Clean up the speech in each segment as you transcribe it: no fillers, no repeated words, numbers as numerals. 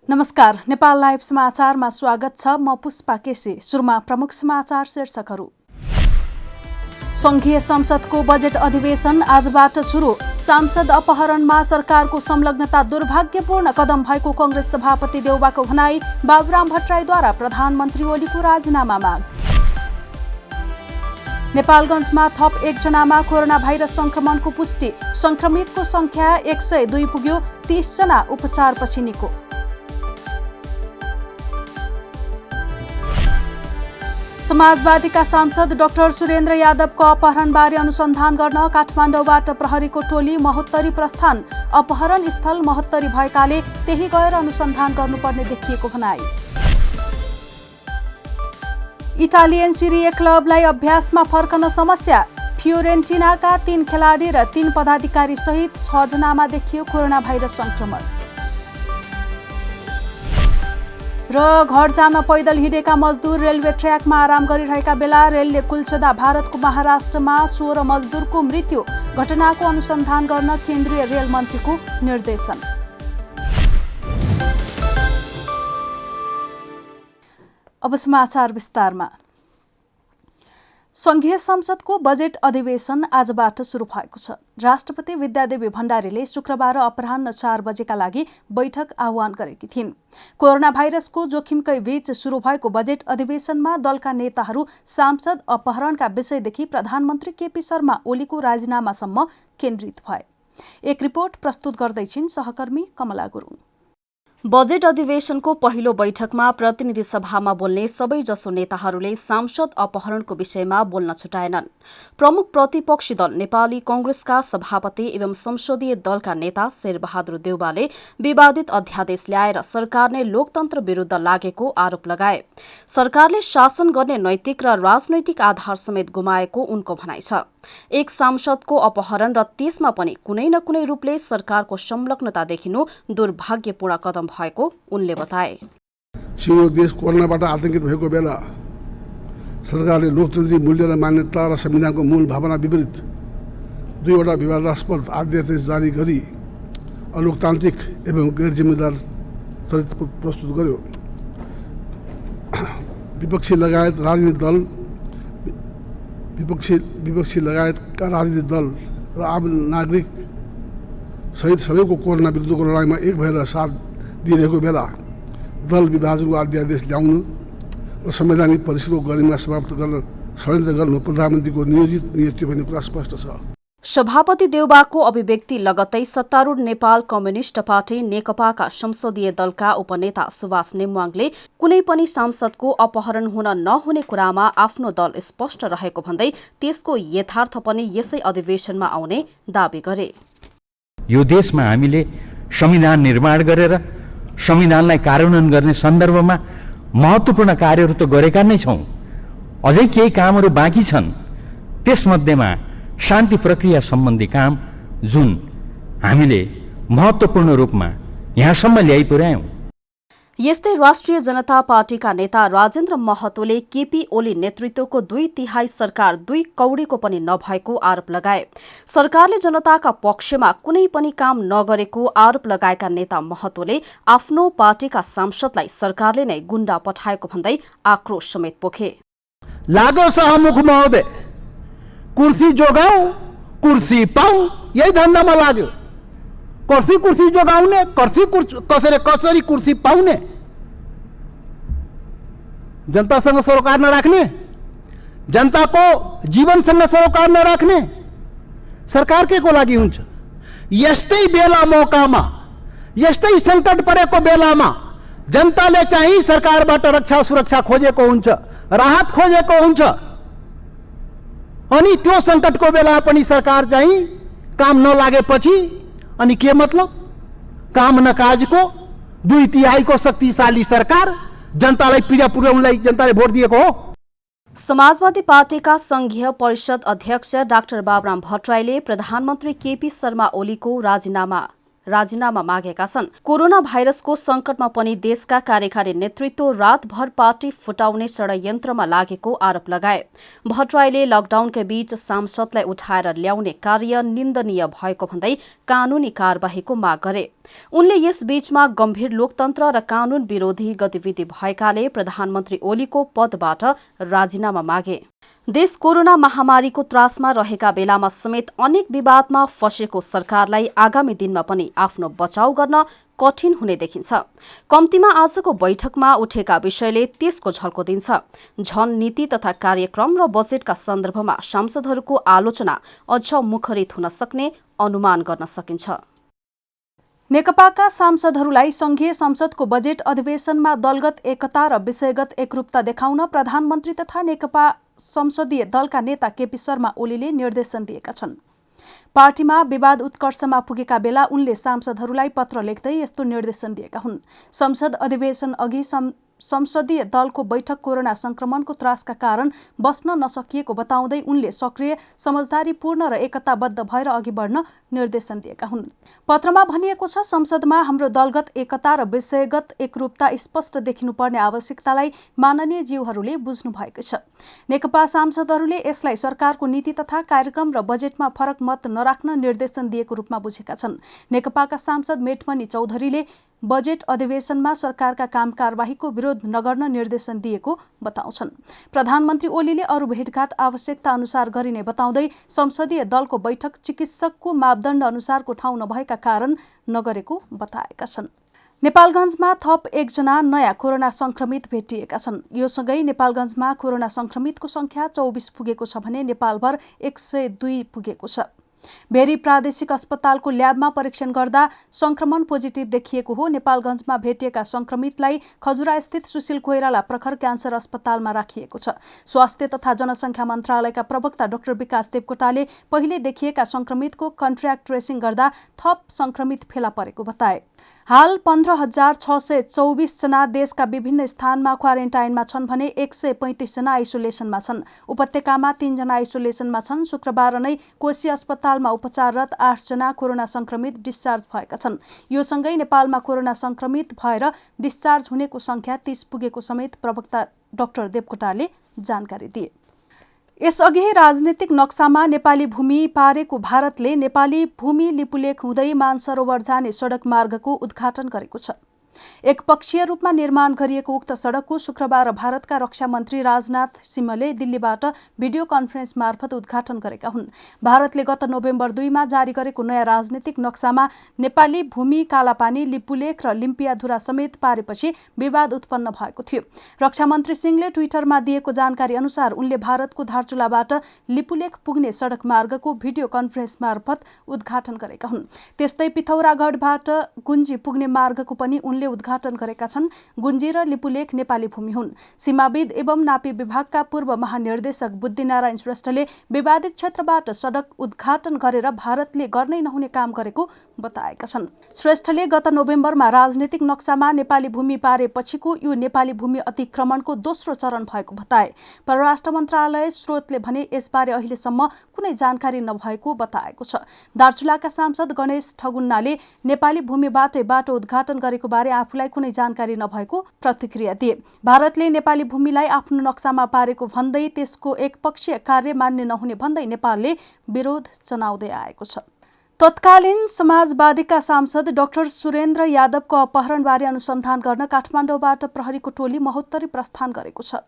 नमस्कार, नेपाल लाइभ समाचारमा स्वागत छ। म पुष्पा केसी। सुरुमा प्रमुख समाचार शीर्षकहरू। संघीय संसदको बजेट अधिवेशन आजबाट सुरु। सांसद अपहरणमा सरकारको संलग्नता दुर्भाग्यपूर्ण कदम भएको कांग्रेस सभापति देउबाको भनाई। बाबुराम भट्टराईद्वारा प्रधानमन्त्री ओलीको राजीनामा माग। नेपालगञ्जमा थप 1 जनामा कोरोना भाइरस संक्रमणको पुष्टि। संक्रमितको संख्या 102 पुग्यो। 30 जना उपचारपछि निको। समाजवादीका सांसद डाक्टर सुरेन्द्र यादवको अपहरणबारे अनुसन्धान गर्न काठमाडौँबाट प्रहरीको टोली महोत्तरी प्रस्थान। अपहरण स्थल महोत्तरी भएकाले त्यही गएर अनुसन्धान गर्नुपर्ने देखिएको भनाई। इटालियन सिरी ए क्लबलाई अभ्यासमा फर्कन समस्या। फियोरेन्टिनाका 3 खेलाडी र 3 पदाधिकारी सहित 6 जनामा देखियो कोरोना भाइरस संक्रमण। र घर जान पैदल हिँडेका मजदुर रेलवे ट्र्याकमा आराम गरिरहेका बेला रेलले कुल्चदा भारतको महाराष्ट्रमा 16 मजदुरको मृत्यु। घटनाको अनुसन्धान गर्न केन्द्रीय रेल मन्त्रीको निर्देशन। अब समाचार विस्तारमा। संघीय संसदको बजेट अधिवेशन आजबाट सुरु भएको छ। राष्ट्रपति विद्यादेवी भण्डारीले शुक्रबार अपराह्न 4 बजेका लागि बैठक आह्वान गरेकी थिइन्। कोरोना भाइरसको जोखिमकै बीच सुरु भएको बजेट अधिवेशनमा दलका नेताहरू सांसद अपहरणका विषयदेखि प्रधानमन्त्री केपी शर्मा ओलीको राजीनामासम्म केन्द्रित भए। एक रिपोर्ट प्रस्तुत गर्दैछिन् सहकर्मी कमला गुरुङ। बजेट अधिवेशनको पहिलो बैठकमा प्रतिनिधि सभामा बोल्ने सबैजसो नेताहरूले सांसद अपहरणको विषयमा बोल्न छुटाएनन्। प्रमुख प्रतिपक्षी दल नेपाली कांग्रेसका सभापति एवं संसदीय दलका नेता शेरबहादुर देउबाले विवादित अध्यादेश ल्याएर सरकारले लोकतन्त्र विरूद्ध लागेको आरोप लगाए। सरकारले शासन गर्ने नैतिक र राजनैतिक आधार समेत गुमाएको उनको भनाइ छ। एक सांसदको अपहरण र त्यसमा पनि कुनै न कुनै रूपले सरकारको संलग्नता देखिनु दुर्भाग्यपूर्ण कदम भएको उनले बताए। सिङ्गो देश कोरोनाबाट आतंकित भएको बेला सरकारले लोकतान्त्रिक मूल्य र मान्यता र संविधानको मूल भावना विपरीत 2वटा विवादास्पद आदेश जारी गरी अलोकतान्त्रिक एवं गैर जिम्मेदार चरित्र प्रस्तुत गर्यो। विपक्षी लगायतका राजनीतिक दल र आम नागरिक सहित सबैको कोरोना विरुद्धको लडाइँमा एक भएर साथ दिइरहेको बेला दल विभाजनको अध्यादेश ल्याउनु र संवैधानिक परिषदको गरिमा समाप्त गर्न षड्यन्त्र गर्नु प्रधानमन्त्रीको नियोजित नीति भन्ने कुरा स्पष्ट छ। सभापति देउबाको अभिव्यक्ति लगत्तै सत्तारूढ नेपाल कम्युनिष्ट पार्टी नेकपाका संसदीय दलका उपनेता सुभाष नेमवाङले कुनै पनि सांसदको अपहरण हुन नहुने कुरामा आफ्नो दल स्पष्ट रहेको भन्दै त्यसको यथार्थ पनि यसै अधिवेशनमा आउने दावी गरे। यो देशमा हामीले संविधान निर्माण गरेर संविधानलाई कार्यान्वयन गर्ने सन्दर्भमा महत्त्वपूर्ण कार्यहरू त गरेका नै छौं। अझै केही कामहरू बाँकी छन्। त्यसमध्येमा शान्ति प्रक्रिया सम्बन्धी काम जुन हामीले महत्त्वपूर्ण रूपमा यहाँसम्म ल्याइ पुर्यायौं। यस्तै राष्ट्रिय जनता पार्टीका नेता राजेन्द्र महतोले केपी ओली नेतृत्वको 2/3 सरकार 2 कौडीको पनि नभएको आरोप लगाए। सरकारले जनताका पक्षमा कुनै पनि काम नगरेको आरोप लगाएका नेता महतोले आफ्नो पार्टीका सांसदलाई सरकारले नै गुण्डा पठाएको भन्दै आक्रोश समेत पोखे। लागो सहमुख महोदय, कुर्सी जोगाऊ कुर्सी पाऊ, यही धन्दामा लाग्यो। कुर्सी जोगाउने, कसरी कुर्सी पाउने, जनतासँग सरोकार नराख्ने, जनताको जीवनसँग सरोकार नराख्ने सरकार के को लागि हुन्छ? यस्तै बेला मौकामा, यस्तै संकट परेको बेलामा जनताले चाहिँ सरकारबाट रक्षा सुरक्षा खोजेको हुन्छ, राहत खोजेको हुन्छ। अनि त्यो संकटको बेला पनि सरकार चाहिँ काम नलागेपछि अनि के मतलब? काम नकाजको 2/3 शक्तिशाली सरकार जनतालाई पीडा पुर्याउनलाई जनताले भोट दिएको हो। समाजवादी पार्टीका संघीय परिषद अध्यक्ष डाक्टर बाबुराम भट्टराईले प्रधानमन्त्री केपी शर्मा ओलीको राजीनामा राजीनामा मागेका छन्। कोरोना भाइरसको संकटमा पनि देशका कार्यकारी नेतृत्व रातभर पार्टी फुटाउने षड्यन्त्रमा लागेको आरोप लगाए। भट्टराईले लकडाउनकै बीच सांसदलाई उठाएर ल्याउने कार्य निन्दनीय भएको भन्दै कानूनी कार्यवाहीको माग गरे। उनले यस बीचमा गम्भीर लोकतन्त्र र कानून विरोधी गतिविधि भएकाले प्रधानमन्त्री ओलीको पदबाट राजीनामा मागे। देश कोरोना महामारीको त्रासमा रहेका बेलामा समेत अनेक विवादमा फँसेको सरकारलाई आगामी दिनमा पनि आफ्नो बचाउ गर्न कठिन हुने देखिन्छ। कम्तीमा आजको बैठकमा उठेका विषयले त्यसको झल्को दिन्छ। झन नीति तथा कार्यक्रम र बजेटका सन्दर्भमा सांसदहरूको आलोचना अझ मुखरित हुन सक्ने अनुमान गर्न सकिन्छ। नेकपाका सांसदहरूलाई संघीय संसदको बजेट अधिवेशनमा दलगत एकता र विषयगत एकरूपता देखाउन प्रधानमन्त्री तथा नेकपा संसदीय दलका नेता केपी शर्मा ओलीले निर्देशन दिएका छन्। पार्टीमा विवाद उत्कर्षमा पुगेका बेला उनले सांसदहरूलाई पत्र लेख्दै यस्तो निर्देशन दिएका हुन्। संसद अधिवेशन अघि संसदीय दलको बैठक कोरोना संक्रमणको त्रासका कारण बस्न नसकिएको बताउँदै उनले सक्रिय, समझदारीपूर्ण र एकताबद्ध भएर अघि बढ्न निर्देशन दिएका हुन्। पत्रमा भनिएको छ, संसदमा हाम्रो दलगत एकता र विषयगत एकरूपता स्पष्ट देखिनुपर्ने आवश्यकतालाई माननीय ज्यूहरूले बुझ्नु भएको छ। नेकपा सांसदहरूले यसलाई सरकारको नीति तथा कार्यक्रम र बजेटमा फरक मत नराख्न निर्देशन दिएको रूपमा बुझेका छन्। नेकपाका सांसद मेटमणि चौधरीले बजेट अधिवेशनमा सरकारका काम कारबाहीको विरोध नगर्न निर्देशन दिएको बताउँछन्। प्रधानमन्त्री ओलीले अरू भेटघाट आवश्यकता अनुसार गरिने बताउँदै संसदीय दलको बैठक चिकित्सकको मापदण्ड अनुसारको ठाउँ नभएका कारण नगरेको बताएका छन्। नेपालगञ्जमा थप 1 जना नयाँ कोरोना संक्रमित भेटिएका छन्। यो सँगै नेपालगञ्जमा कोरोना संक्रमितको संख्या 24 पुगेको छ भने नेपालभर 102 पुगेको छ। भेरी प्रादेशिक अस्पतालको ल्याबमा परीक्षण गर्दा संक्रमण पोजिटिभ देखिएको हो। नेपालगञ्जमा भेटिएका संक्रमितलाई खजुरास्थित सुशील कोइराला प्रखर क्यान्सर अस्पतालमा राखिएको छ। स्वास्थ्य तथा जनसङ्ख्या मन्त्रालयका प्रवक्ता डाक्टर विकास देवकोटाले पहिले देखिएका संक्रमितको कन्ट्र्याक्ट ट्रेसिङ गर्दा थप संक्रमित फेला परेको बताए। हाल 15,624 जना देशका विभिन्न स्थानमा क्वारेन्टाइनमा छन् भने 135 जना आइसोलेसनमा छन्। उपत्यकामा 3 जना आइसोलेसनमा छन्। शुक्रबार नै कोशी अस्पतालमा उपचाररत 8 जना कोरोना संक्रमित डिस्चार्ज भएका छन्। यो सँगै नेपालमा कोरोना संक्रमित भएर डिस्चार्ज हुनेको संख्या 30 पुगेको समेत प्रवक्ता डाक्टर देवकोटाले जानकारी दिए। यसअघि राजनीतिक नक्सामा नेपाली भूमि पारेको भारतले नेपाली भूमि लिपुलेख हुँदै मानसरोवर जाने सडक मार्गको उद्घाटन गरेको छ। एकपक्षीय रूपमा निर्माण गरिएको उक्त सडकको शुक्रबार भारतका रक्षा मन्त्री राजनाथ सिंहले दिल्लीबाट भिडियो कन्फरेन्स मार्फत उद्घाटन गरेका हुन्। भारतले गत नोभेम्बर 2 मा जारी गरेको नयाँ राजनीतिक नक्सामा नेपाली भूमि कालापानी, लिपुलेख र लिम्पियाधुरा समेत पारेपछि विवाद उत्पन्न भएको थियो। रक्षा मन्त्री सिंहले ट्विटरमा दिएको जानकारी अनुसार उनले भारतको धारचुलाबाट लिपुलेख पुग्ने सडक मार्गको भिडियो कन्फरेन्स मार्फत उद्घाटन गरेका हुन्। त्यस्तै पिथौरागढबाट गुन्जी पुग्ने मार्गको पनि उनले उद्घाटन गरेका छन्। गुन्जी र लिपुलेख नेपाली भूमि हुन्। सीमाविद एवं नापी विभागका पूर्व महानिर्देशक बुद्धिनारायण श्रेष्ठले विवादित क्षेत्रबाट सडक उद्घाटन गरेर भारतले गर्नै नहुने काम गरेको बताएका छन्। श्रेष्ठले गत नोभेम्बरमा राजनीतिक नक्सामा नेपाली भूमि पारेपछिको यो नेपाली भूमि अतिक्रमणको दोस्रो चरण भएको बताए। परराष्ट्र मन्त्रालय स्रोतले भने यसबारे अहिलेसम्म कुनै जानकारी नभएको बताएको छ। दार्चुलाका सांसद गणेश ठगुन्नाले नेपाली भूमिबाटै बाटो उद्घाटन गरेको बारे आफूलाई कुनै जानकारी नभएको प्रतिक्रिया दिए। भारतले नेपाली भूमिलाई आफ्नो नक्सामा पारेको भन्दै त्यसको एकपक्षीय कार्य मान्य नहुने भन्दै नेपालले विरोध जनाउँदै आएको छ। तत्कालीन समाजवादीका सांसद डाक्टर सुरेन्द्र यादवको अपहरणबारे अनुसन्धान गर्न काठमाडौँबाट प्रहरीको टोली महोत्तरी प्रस्थान गरेको छ।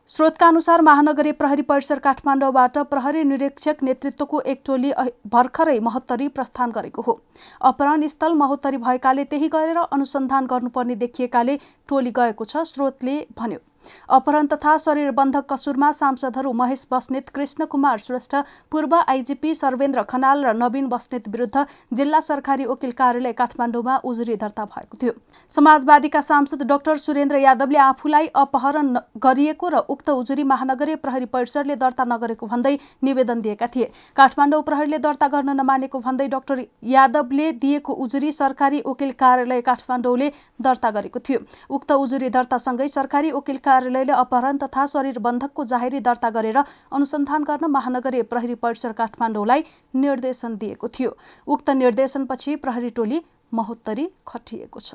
स्रोतका अनुसार महानगरीय प्रहरी परिसर काठमाडौँबाट प्रहरी निरीक्षक नेतृत्वको एक टोली भर्खरै महोत्तरी प्रस्थान गरेको हो। अपहरण स्थल महोत्तरी भएकाले त्यही गएर अनुसन्धान गर्नुपर्ने देखिएकाले टोली गएको छ, स्रोतले भन्यो। अपहरण तथा शरीरबन्धक कसुरमा सांसदहरू महेश बस्नेत, कृष्ण कुमार श्रेष्ठ, पूर्व आइजिपी सर्वेन्द्र खनाल र नवीन बस्नेत विरुद्ध जिल्ला सरकारी वकिल कार्यालय काठमाडौँमा उजुरी दर्ता भएको थियो। समाजवादीका सांसद डाक्टर सुरेन्द्र यादवले आफूलाई अपहरण गरिएको र उक्त उजुरी महानगरीय प्रहरी परिसरले दर्ता नगरेको भन्दै निवेदन दिएका थिए। काठमाडौँ प्रहरीले दर्ता गर्न नमानेको भन्दै डाक्टर यादवले दिएको उजुरी सरकारी वकिल कार्यालय काठमाडौँले दर्ता गरेको थियो। उक्त उजुरी दर्तासँगै सरकारी वकिल कार्यालयले अपहरण तथा शरीरबन्धकको जाहेरी दर्ता गरेर अनुसन्धान गर्न महानगरीय प्रहरी परिसर काठमाडौँलाई निर्देशन दिएको थियो। उक्त निर्देशनपछि प्रहरी टोली महोत्तरी खटिएको छ।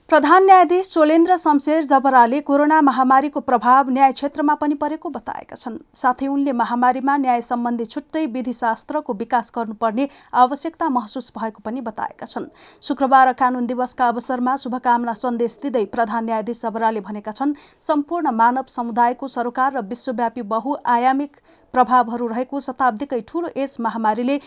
प्रधान न्यायाधीश चोलेन्द्र शमशेर जबराले कोरोना महामारीको प्रभाव न्याय क्षेत्रमा पनि परेको बताएका छन्। साथै उनले महामारीमा न्याय सम्बन्धी छुट्टै विधिशास्त्रको विकास गर्नुपर्ने आवश्यकता महसुस भएको पनि बताएका छन्। शुक्रबार कानून दिवसका अवसरमा शुभकामना सन्देश दिँदै प्रधान न्यायाधीश जबराले भनेका छन्, सम्पूर्ण मानव समुदायको सरोकार र विश्वव्यापी बहुआयामिक प्रभावहरू रहेको शताब्दीकै ठूलो यस महामारीले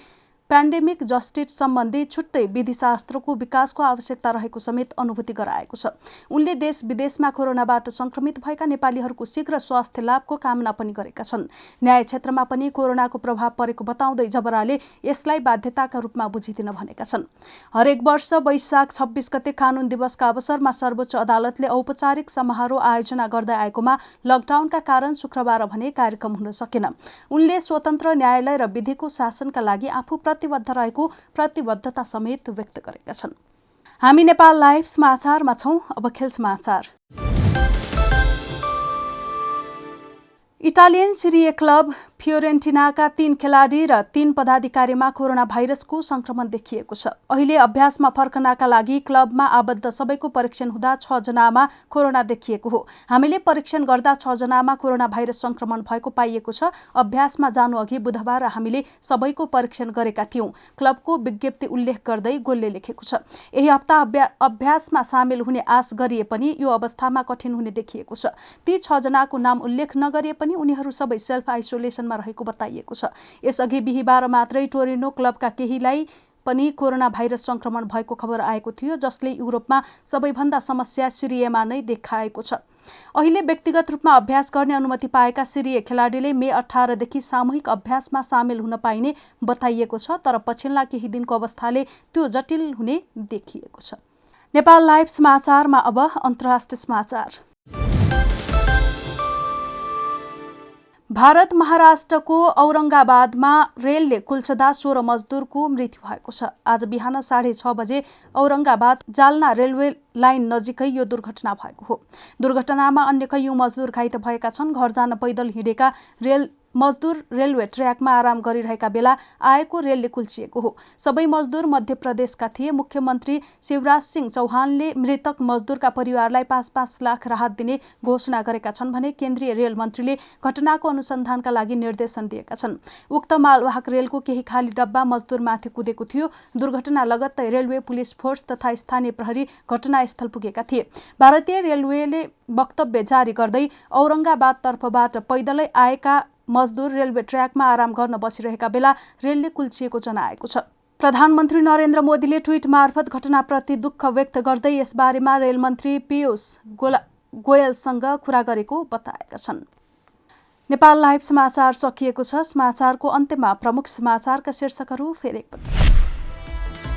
पेन्डेमिक जस्टिस सम्बन्धी छुट्टै विधिशास्त्रको विकासको आवश्यकता रहेको समेत अनुभूति गराएको छ। उनले देश विदेशमा कोरोनाबाट संक्रमित भएका नेपालीहरूको शीघ्र स्वास्थ्य लाभको कामना पनि गरेका छन्। न्याय क्षेत्रमा पनि कोरोनाको प्रभाव परेको बताउँदै जबराले यसलाई बाध्यताका रूपमा बुझिदिन भनेका छन्। हरेक वर्ष वैशाख 26 गते कानून दिवसका अवसरमा सर्वोच्च अदालतले औपचारिक समारोह आयोजना गर्दै आएकोमा लकडाउनका कारण शुक्रबार भने कार्यक्रम हुन सकेन। उनले स्वतन्त्र न्यायालय र विधिको शासनका लागि आफू प्रतिबद्ध रहेको प्रतिबद्धता समेत व्यक्त गरेका छन्। हामी नेपाल लाइभ समाचारमा छौं। अब खेल समाचार। इटालियन सिरिए क्लब फियोरेन्टिनाका 3 खेलाडी र 3 पदाधिकारीमा कोरोना भाइरसको संक्रमण देखिएको छ। अहिले अभ्यासमा फर्कनका लागि क्लबमा आबद्ध सबैको परीक्षण हुँदा 6 जनामा कोरोना देखिएको हो। हामीले परीक्षण गर्दा 6 जनामा कोरोना भाइरस संक्रमण भएको पाइएको छ। अभ्यासमा जानु अघि बुधबार हामीले सबैको परीक्षण गरेका थियौं। क्लबको विज्ञप्ति उल्लेख गर्दै गोलले लेखेको छ। यही हप्ता अभ्यासमा सामेल हुने आश गरिए पनि यो अवस्थामा कठिन हुने देखिएको छ। ती 6 जनाको नाम उल्लेख नगरिए पनि उनीहरू सबै सेल्फ आइसोलेसन रहेको बताइएको छ। यसअघि बिहीबार मात्रै टोरिनो क्लबका केहीलाई पनि कोरोना भाइरस संक्रमण भएको खबर आएको थियो, जसले युरोपमा सबैभन्दा समस्या सिरिएमा नै देखाएको छ। अहिले व्यक्तिगत रूपमा अभ्यास गर्ने अनुमति पाएका सिरिए खेलाडीले मे 18 देखि सामूहिक अभ्यासमा सामेल हुन पाइने बताइएको छ, तर पछिल्ला केही दिनको अवस्थाले त्यो जटिल हुने देखिएको छ। नेपाल लाइभ समाचारमा अब अन्तर्राष्ट्रिय समाचार। भारत महाराष्ट्रको औरंगाबादमा रेलले कुल्चदा 16 मजदुरको मृत्यु भएको छ। आज बिहान 6:30 बजे औरंगाबाद जालना रेलवे लाइन नजिकै यो दुर्घटना भएको हो। दुर्घटनामा अन्य कैयौं मजदुर घाइते भएका छन्। घर जान पैदल हिँडेका मजदुर रेलवे ट्र्याकमा आराम गरिरहेका बेला आएको रेलले कुल्चिएको हो। सबै मजदुर मध्य प्रदेशका थिए। मुख्यमन्त्री शिवराज सिंह चौहानले मृतक मजदुरका परिवारलाई 5-5 लाख राहत दिने घोषणा गरेका छन् भने केन्द्रीय रेल मन्त्रीले घटनाको अनुसन्धानका लागि निर्देशन दिएका छन्। उक्त मालवाहक रेलको केही खाली डब्बा मजदुरमाथि कुदेको थियो। दुर्घटना लगत्तै रेलवे, पुलिस फोर्स तथा स्थानीय प्रहरी घटनास्थल पुगेका थिए। भारतीय रेलवेले वक्तव्य जारी गर्दै औरंगाबादतर्फबाट पैदलै आएका मजदुर रेलवे ट्र्याकमा आराम गर्न बसिरहेका बेला रेलले कुल्चिएको जनाएको छ। प्रधानमन्त्री नरेन्द्र मोदीले ट्विट मार्फत घटनाप्रति दुःख व्यक्त गर्दै यसबारेमा रेलमन्त्री पीयूष गोयलसँग कुरा गरेको बताएका छन्। नेपाल लाइभ समाचार सकिएको छ। समाचारको अन्त्यमा प्रमुख समाचारका शीर्षकहरू फेरि एकपटक।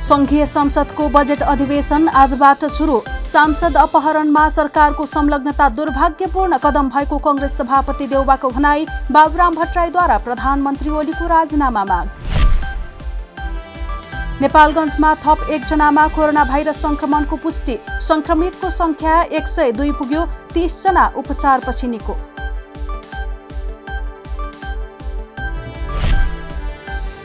संघीय संसदको बजेट अधिवेशन आजबाट सुरु। सांसद अपहरणमा सरकारको संलग्नता दुर्भाग्यपूर्ण कदम भएको कांग्रेस सभापति देउबाको भनाई। बाबुराम भट्टराईद्वारा प्रधानमन्त्री ओलीको राजीनामा माग। नेपालगञ्जमा थप 1 जनामा कोरोना भाइरस संक्रमणको पुष्टि। संक्रमितको संख्या 102 पुग्यो। 30 जना उपचारपछि निको।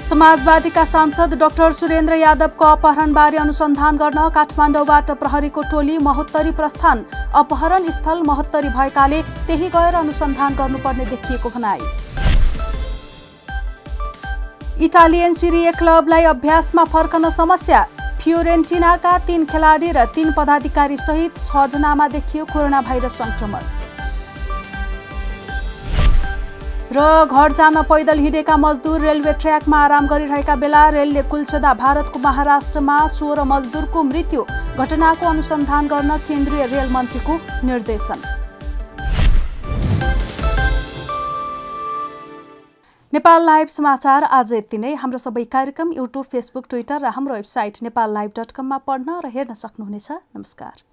समाजवादीका सांसद डाक्टर सुरेन्द्र यादवको अपहरणबारे अनुसन्धान गर्न काठमाडौँबाट प्रहरीको टोली महोत्तरी प्रस्थान। अपहरण स्थल महोत्तरी भएकाले त्यही गएर अनुसन्धान गर्नुपर्ने देखिएको भनाई। इटालियन सिरिए क्लबलाई अभ्यासमा फर्कन समस्या। फियोरेन्टिनाका 3 खेलाडी र 3 पदाधिकारी सहित 6 जनामा देखियो कोरोना भाइरस संक्रमण। र घर जान पैदल हिँडेका मजदुर रेलवे ट्र्याकमा आराम गरिरहेका बेला रेलले कुल्चदा भारतको महाराष्ट्रमा 16 मजदुरको मृत्यु। घटनाको अनुसन्धान गर्न केन्द्रीय रेल मन्त्रीको निर्देशन। नेपाल लाइभ समाचार आज यति नै। हाम्रो सबै कार्यक्रम युट्युब, फेसबुक, ट्विटर र हाम्रो वेबसाइट नेपाललाइभ.com मा पढ्न र हेर्न सक्नुहुनेछ। नमस्कार।